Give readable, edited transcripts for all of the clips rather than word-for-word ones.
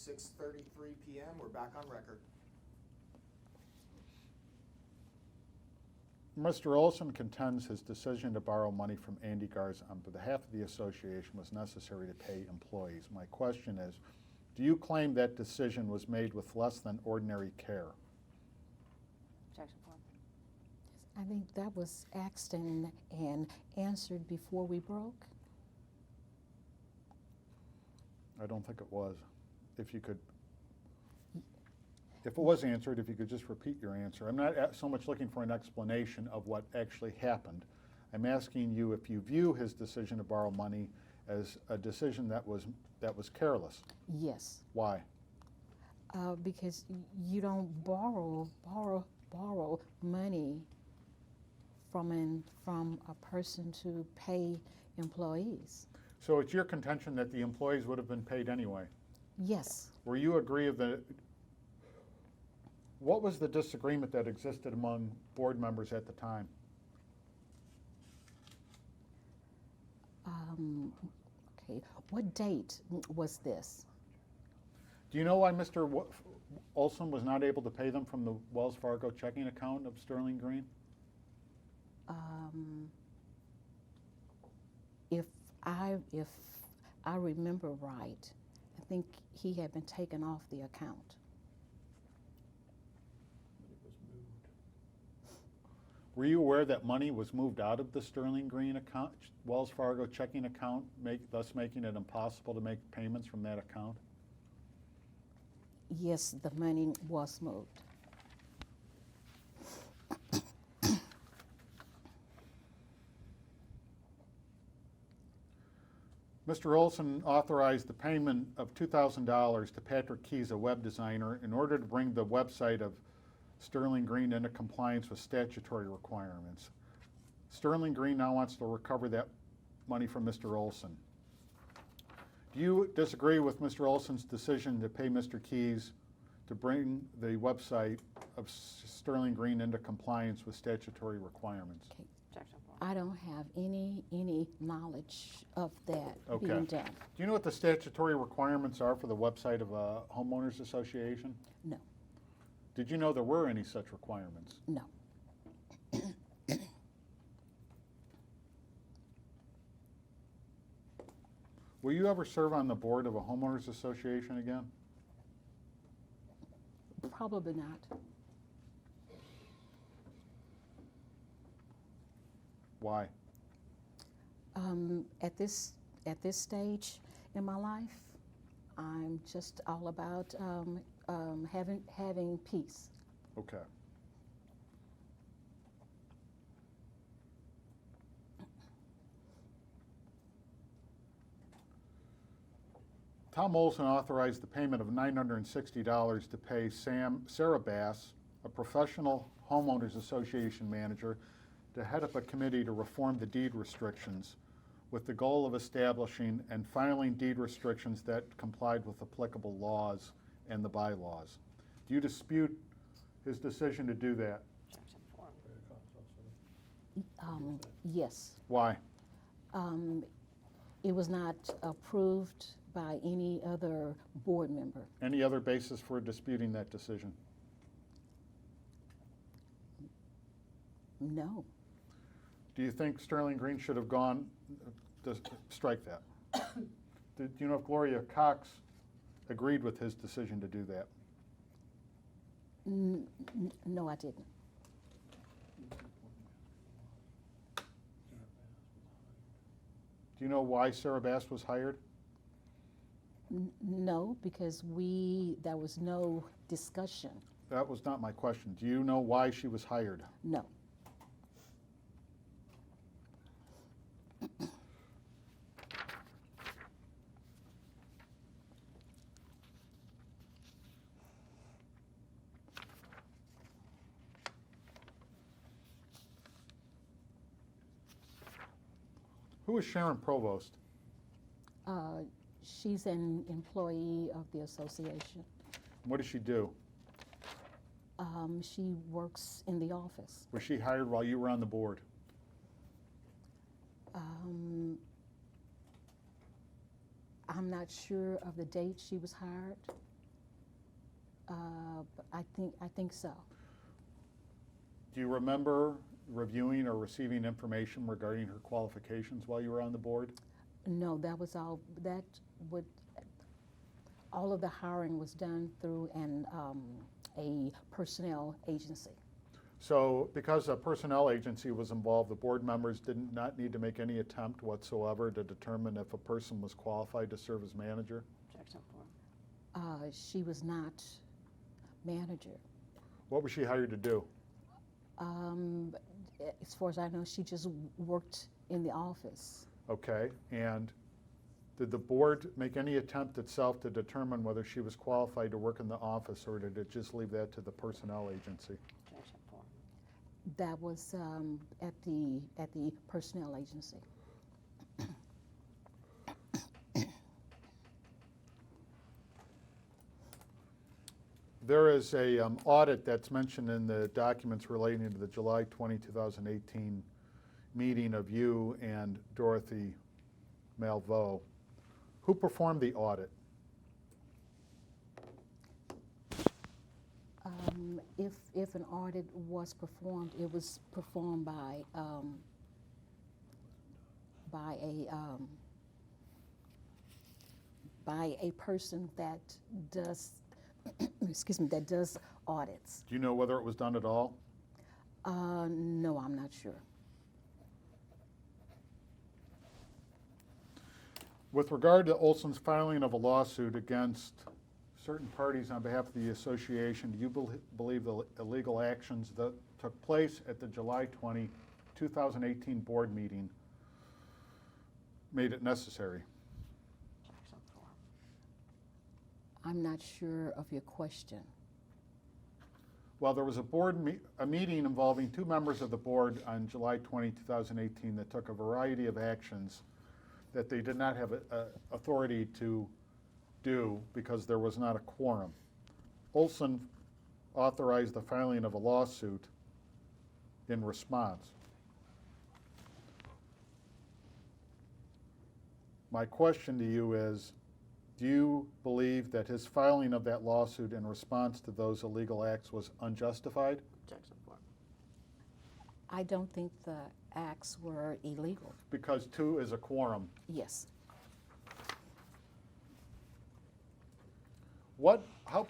6:33 p.m. We're back on record. Mr. Olson contends his decision to borrow money from Andy Garza on behalf of the association was necessary to pay employees. My question is, do you claim that decision was made with less than ordinary care? Objection form. I think that was asked and answered before we broke. I don't think it was. If it was answered, if you could just repeat your answer. I'm not so much looking for an explanation of what actually happened. I'm asking you if you view his decision to borrow money as a decision that was careless. Yes, Why? because you don't borrow money from a person to pay employees. So it's your contention that the employees would have been paid anyway. Yes. Were you agree of the, what was the disagreement that existed among board members at the time? Okay. What date was this? Do you know why Mr. Olson was not able to pay them from the Wells Fargo checking account of Sterling Green? If I remember right, I think he had been taken off the account. Were you aware that money was moved out of the Sterling Green account, Wells Fargo checking account, thus making it impossible to make payments from that account? Yes, the money was moved. Mr. Olson authorized the payment of $2,000 to Patrick Keys, a web designer, in order to bring the website of Sterling Green into compliance with statutory requirements. Sterling Green now wants to recover that money from Mr. Olson. Do you disagree with Mr. Olson's decision to pay Mr. Keys to bring the website of Sterling Green into compliance with statutory requirements? Okay. Objection form. I don't have any knowledge of that Okay. being done. Do you know what the statutory requirements are for the website of a homeowners association? No, Did you know there were any such requirements? no. Will you ever serve on the board of a homeowners association again? Probably not. Why? At this stage in my life, I'm just all about having peace. Okay. Tom Olson authorized the payment of $960 to pay Sarah Bass, a professional homeowners association manager, to head up a committee to reform the deed restrictions with the goal of establishing and filing deed restrictions that complied with applicable laws and the bylaws. Do you dispute his decision to do that? Objection form. Yes. Why? It was not approved by any other board member. Any other basis for disputing that decision? No. Do you think Sterling Green should have gone, strike that? Do you know if Gloria Cox agreed with his decision to do that? No, I didn't. Do you know why Sarah Bass was hired? No, because there was no discussion. That was not my question. Do you know why she was hired? No. Who is Sharon Provost? She's an employee of the association. What does she do? She works in the office. Was she hired while you were on the board? I'm not sure of the date she was hired. I think so. Do you remember reviewing or receiving information regarding her qualifications while you were on the board? No, that was all. All of the hiring was done through a personnel agency. So because a personnel agency was involved, the board members did not need to make any attempt whatsoever to determine if a person was qualified to serve as manager? Objection form. She was not manager. What was she hired to do? As far as I know, she just worked in the office. Okay, and did the board make any attempt itself to determine whether she was qualified to work in the office, or did it just leave that to the personnel agency? Objection form. That was at the personnel agency. There is a audit that's mentioned in the documents relating to the July 20, 2018 meeting of you and Dorothy MALVEAUX. Who performed the audit? If an audit was performed, it was performed by a person that does excuse me, that does audits. Do you know whether it was done at all? No, I'm not sure. With regard to Olson's filing of a lawsuit against certain parties on behalf of the association, do you believe the illegal actions that took place at the July 20, 2018 board meeting made it necessary? Objection form. I'm not sure of your question. Well, there was a meeting involving two members of the board on July 20, 2018 that took a variety of actions that they did not have authority to do because there was not a quorum. Olson authorized the filing of a lawsuit in response. My question to you is, do you believe that his filing of that lawsuit in response to those illegal acts was unjustified? Objection form. I don't think the acts were illegal. Because two is a quorum. Yes. How,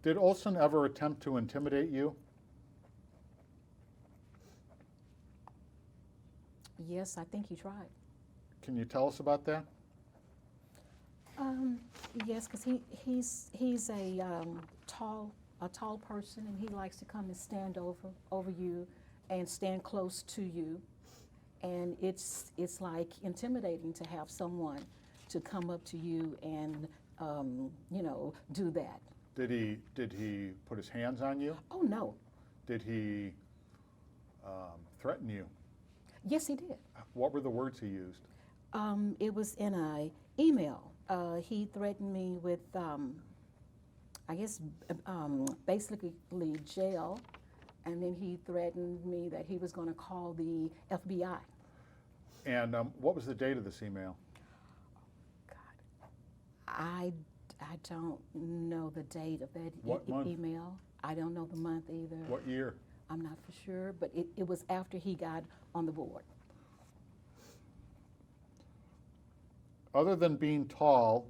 did Olson ever attempt to intimidate you? Yes, I think he tried. Can you tell us about that? Yes, because he's a tall person, and he likes to come and stand over you and stand close to you, and it's like intimidating to have someone to come up to you and do that. Did he put his hands on you? Oh no. Did he threaten you? Yes, he did. What were the words he used? It was in an email. He threatened me with, I guess, basically jail, and then he threatened me that he was going to call the FBI. And what was the date of this email? God, I don't know the date of that What month? email. I don't know the month either. What year? I'm not for sure, but it was after he got on the board. Other than being tall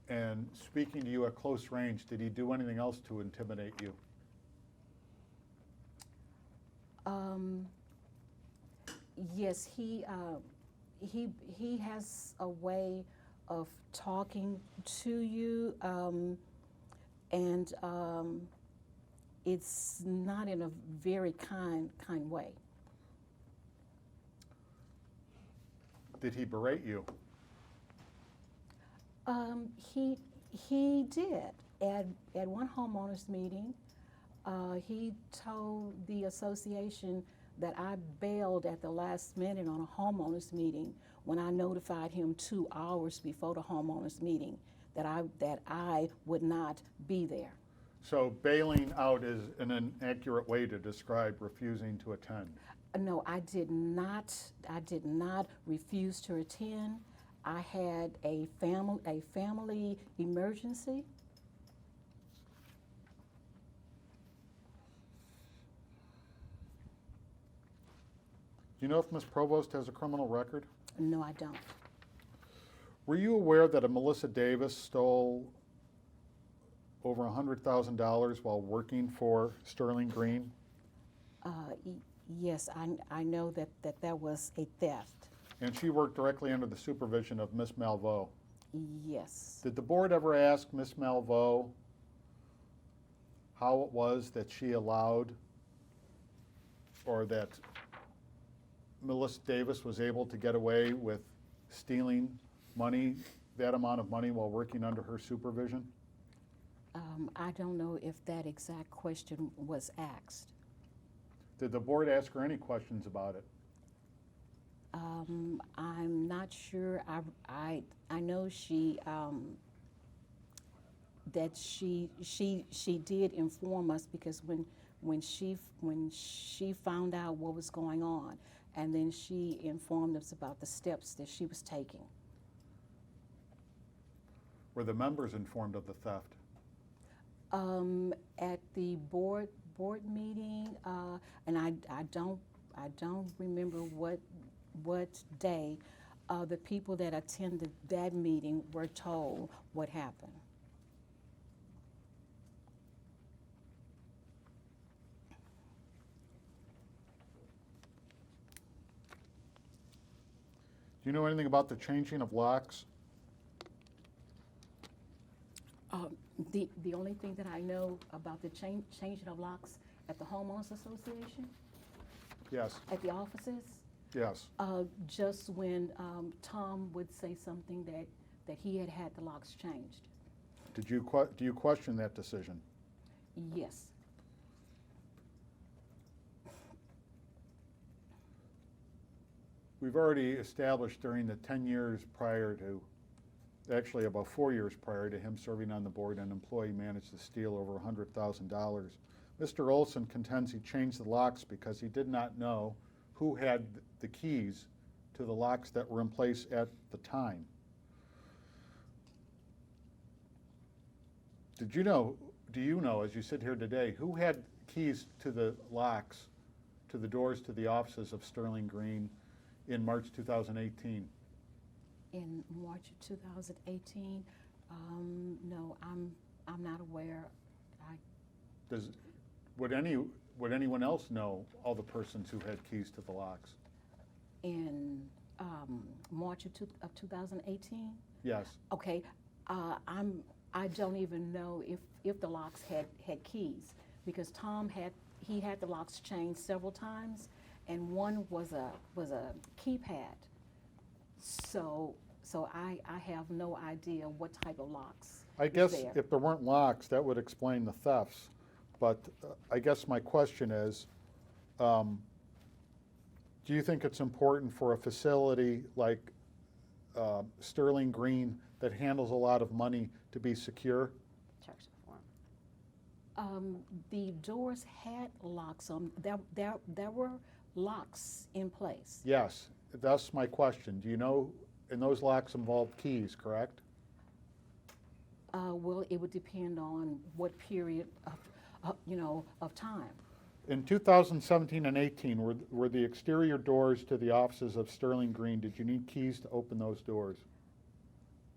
and speaking to you at close range, did he do anything else to intimidate you? Yes, he has a way of talking to you, and it's not in a very kind way. Did he berate you? He did. At one homeowners meeting, he told the association that I bailed at the last minute on a homeowners meeting when I notified him 2 hours before the homeowners meeting that I would not be there. So bailing out is an inaccurate way to describe refusing to attend. No, I did not refuse to attend. I had a family emergency. Do you know if Ms. Provost has a criminal record? No, I don't. Were you aware that a Melissa Davis stole over $100,000 while working for Sterling Green? Yes, I know that was a theft. And she worked directly under the supervision of Ms. MALVEAUX. Yes. Did the board ever ask Ms. MALVEAUX how it was that she allowed, or that Melissa Davis was able to get away with stealing money, that amount of money, while working under her supervision? I don't know if that exact question was asked. Did the board ask her any questions about it? I'm not sure. I know she that she did inform us, because when she found out what was going on, and then she informed us about the steps that she was taking. Were the members informed of the theft? At the board meeting, and I don't remember what day, the people that attended that meeting were told what happened. Do you know anything about the changing of locks? The only thing that I know about the changing of locks at the homeowners association, Yes, at the offices, yes. just when Tom would say something that he had the locks changed. Do you question that decision? Yes. We've already established during the 10 years prior to, actually about 4 years prior to him serving on the board, an employee managed to steal over $100,000. Mr. Olson contends he changed the locks because he did not know who had the keys to the locks that were in place at the time. Do you know, as you sit here today, who had keys to the locks, to the doors to the offices of Sterling Green in March 2018? In March of 2018, no, I'm not aware. Would anyone else know all the persons who had keys to the locks? In March of 2018. Yes. Okay, I don't even know if the locks had keys, because Tom had the locks changed several times, and one was a keypad. So I have no idea what type of locks. I guess there. if there weren't locks, that would explain the thefts. But I guess my question is, do you think it's important for a facility like Sterling Green that handles a lot of money to be secure? Checks the form. The doors had locks on. There were locks in place. Yes, that's my question. Do you know, and those locks involved keys, correct? Well, it would depend on what period of time. In 2017 and 18, were the exterior doors to the offices of Sterling Green, did you need keys to open those doors?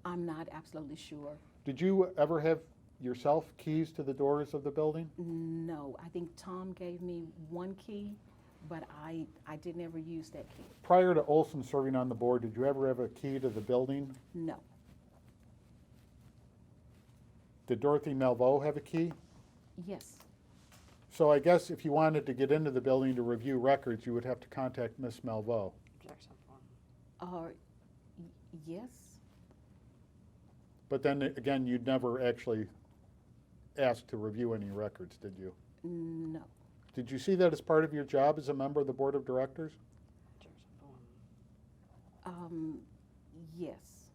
I'm not absolutely sure. Did you ever have yourself keys to the doors of the building? No, I think Tom gave me one key, but I didn't ever use that key. Prior to Olson serving on the board, did you ever have a key to the building? No. Did Dorothy MALVEAUX have a key? Yes. So I guess if you wanted to get into the building to review records, you would have to contact Miss MALVEAUX. Checks the form. Yes. But then again, you'd never actually ask to review any records, did you? No. Did you see that as part of your job as a member of the board of directors? Checks the form. Yes.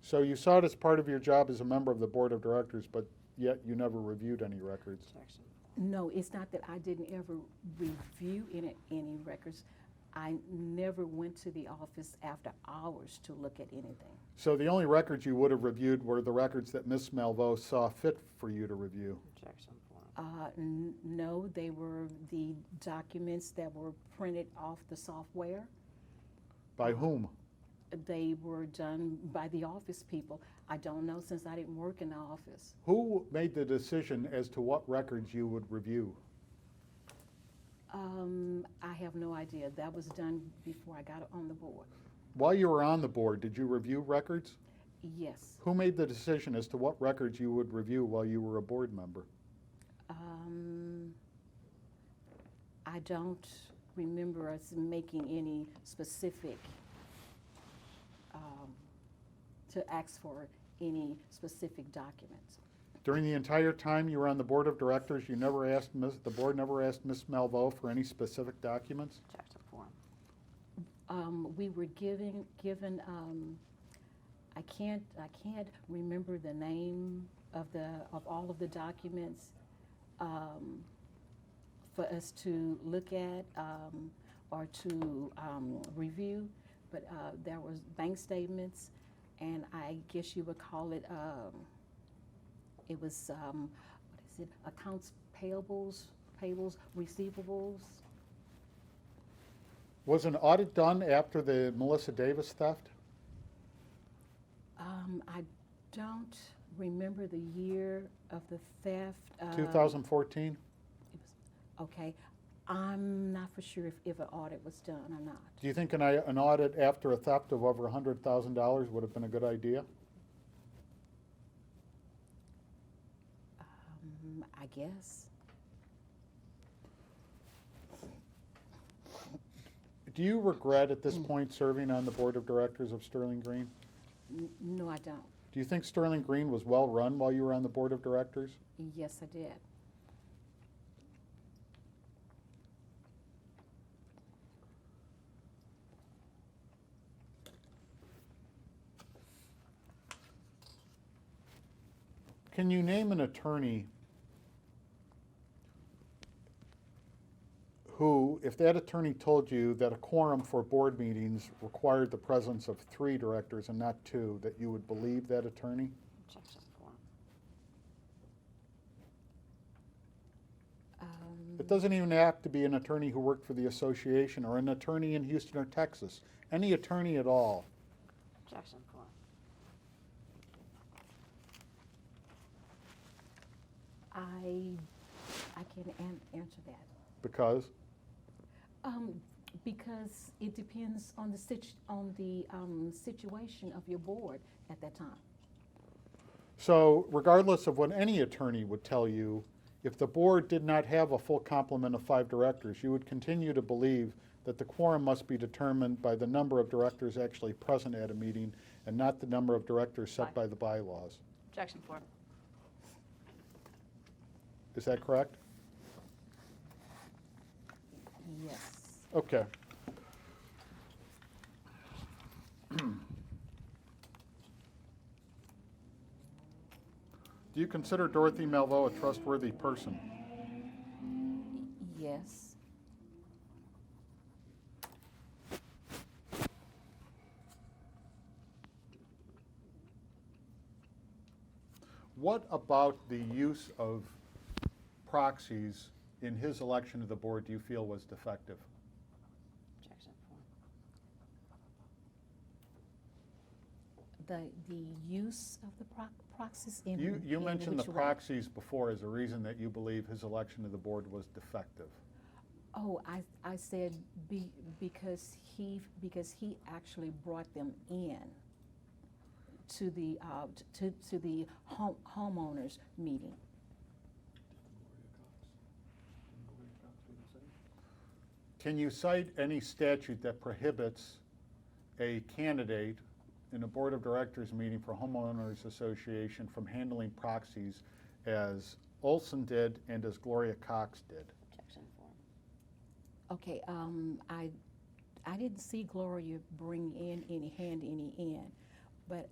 So you saw it as part of your job as a member of the board of directors, but yet you never reviewed any records. Objection. No, it's not that I didn't ever review any records. I never went to the office after hours to look at anything. So the only records you would have reviewed were the records that Ms. MALVEAUX saw fit for you to review. Objection form. No, they were the documents that were printed off the software. By whom? They were done by the office people. I don't know, since I didn't work in the office. Who made the decision as to what records you would review? I have no idea. That was done before I got on the board. While you were on the board, did you review records? Yes. Who made the decision as to what records you would review while you were a board member? I don't remember us making any specific, to ask for any specific documents. During the entire time you were on the board of directors, you never asked the board never asked Ms. MALVEAUX for any specific documents? Objection form. We were given, I can't remember the name of all of the documents for us to look at or to review, but there was bank statements, and I guess you would call it, it was, what is it, accounts payables, receivables. Was an audit done after the Melissa Davis theft? I don't remember the year of the theft. 2014? Okay, I'm not for sure if an audit was done or not. Do you think an audit after a theft of over $100,000 would have been a good idea? I guess. Do you regret at this point serving on the board of directors of Sterling Green? No, I don't. Do you think Sterling Green was well run while you were on the board of directors? Yes, I did. Can you name an attorney who, if that attorney told you that a quorum for board meetings required the presence of 3 directors and not 2, that you would believe that attorney? Objection form. It doesn't even have to be an attorney who worked for the association or an attorney in Houston or Texas. Any attorney at all. Objection form. I can't answer that. Because? Because it depends on the situation of your board at that time. So regardless of what any attorney would tell you, if the board did not have a full complement of 5 directors, you would continue to believe that the quorum must be determined by the number of directors actually present at a meeting and not the number of directors set by the bylaws. Objection form. Is that correct? Yes. Okay. Do you consider Dorothy MALVEAUX a trustworthy person? Yes. What about the use of proxies in his election of the board do you feel was defective? Objection form. The use of the proxies in You in mentioned the which way? proxies before as a reason that you believe his election of the board was defective. Oh, I said because he actually brought them in to the homeowners meeting. Can you cite any statute that prohibits a candidate in a board of directors meeting for homeowners association from handling proxies as Olson did and as Gloria Cox did? Objection form. Okay, I didn't see Gloria bring in any in, but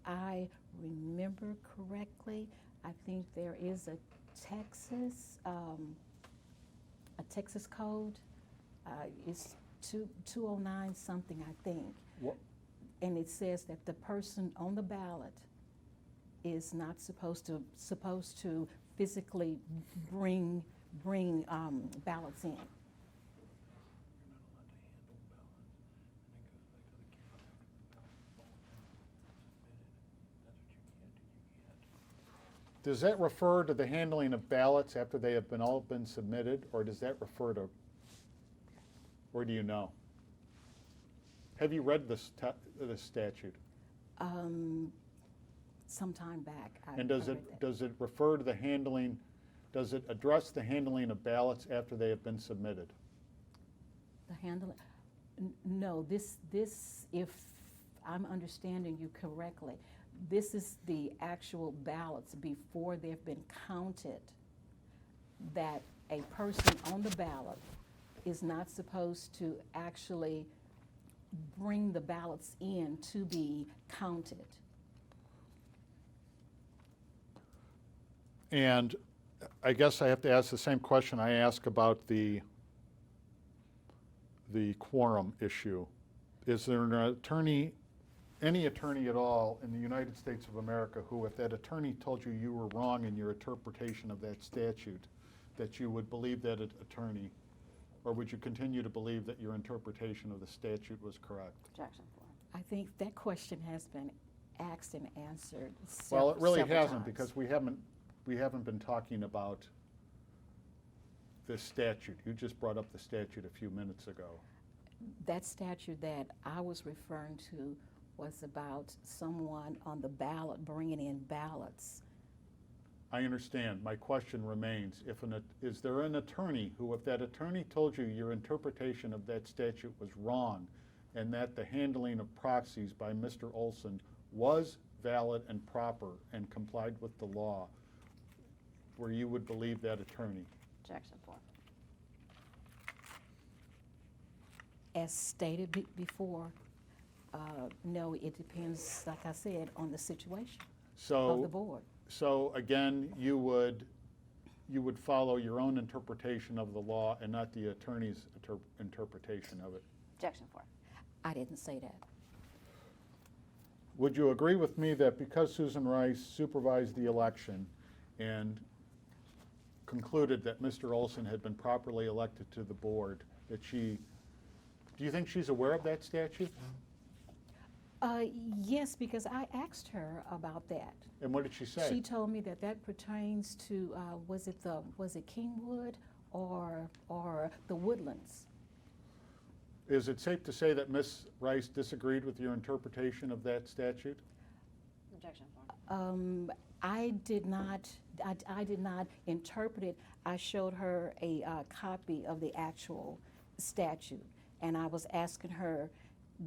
I remember correctly, I think there is a Texas code. It's 209 something, I think. What? And it says that the person on the ballot is not supposed to physically bring ballots in. Does that refer to the handling of ballots after they have all been submitted, or does that refer to, or do you know? Have you read the statute? Some time back. And does it refer to the handling, does it address the handling of ballots after they have been submitted? The handling? No, this, if I'm understanding you correctly, this is the actual ballots before they've been counted, that a person on the ballot is not supposed to actually bring the ballots in to be counted. And I guess I have to ask the same question I asked about the quorum issue. Is there an attorney, any attorney at all in the United States of America who, if that attorney told you you were wrong in your interpretation of that statute, that you would believe that attorney, or would you continue to believe that your interpretation of the statute was correct? Objection 4. I think that question has been asked and answered Well, it really several hasn't, times. because we haven't been talking about this statute. You just brought up the statute a few minutes ago. That statute that I was referring to was about someone on the ballot bringing in ballots. I understand. My question remains, is there an attorney who, if that attorney told you your interpretation of that statute was wrong, and that the handling of proxies by Mr. Olson was valid and proper and complied with the law, where you would believe that attorney? Objection 4. As stated before, no, it depends, like I said, on the situation of the board. So again, you would follow your own interpretation of the law and not the attorney's interpretation of it. Objection 4. I didn't say that. Would you agree with me that because Susan Rice supervised the election and concluded that Mr. Olson had been properly elected to the board, that do you think she's aware of that statute? Yes, because I asked her about that. And what did she say? She told me that that pertains to, was it Kingwood or the Woodlands? Is it safe to say that Ms. Rice disagreed with your interpretation of that statute? Objection 4. I did not interpret it. I showed her a copy of the actual statute, and I was asking her,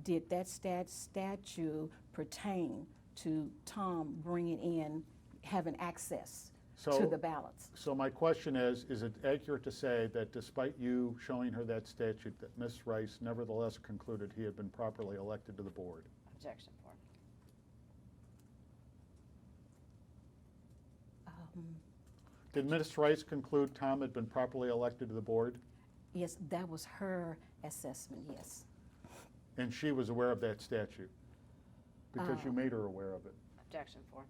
did that statute pertain to Tom bringing in, having access to the ballots? So my question is it accurate to say that despite you showing her that statute, that Ms. Rice nevertheless concluded he had been properly elected to the board? Objection 4. Did Ms. Rice conclude Tom had been properly elected to the board? Yes, that was her assessment, yes. And she was aware of that statute? Because you made her aware of it. Objection 4.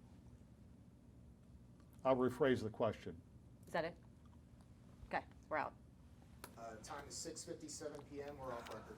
I'll rephrase the question. Is that it? Okay, we're out. Time is 6:57 PM, we're off record.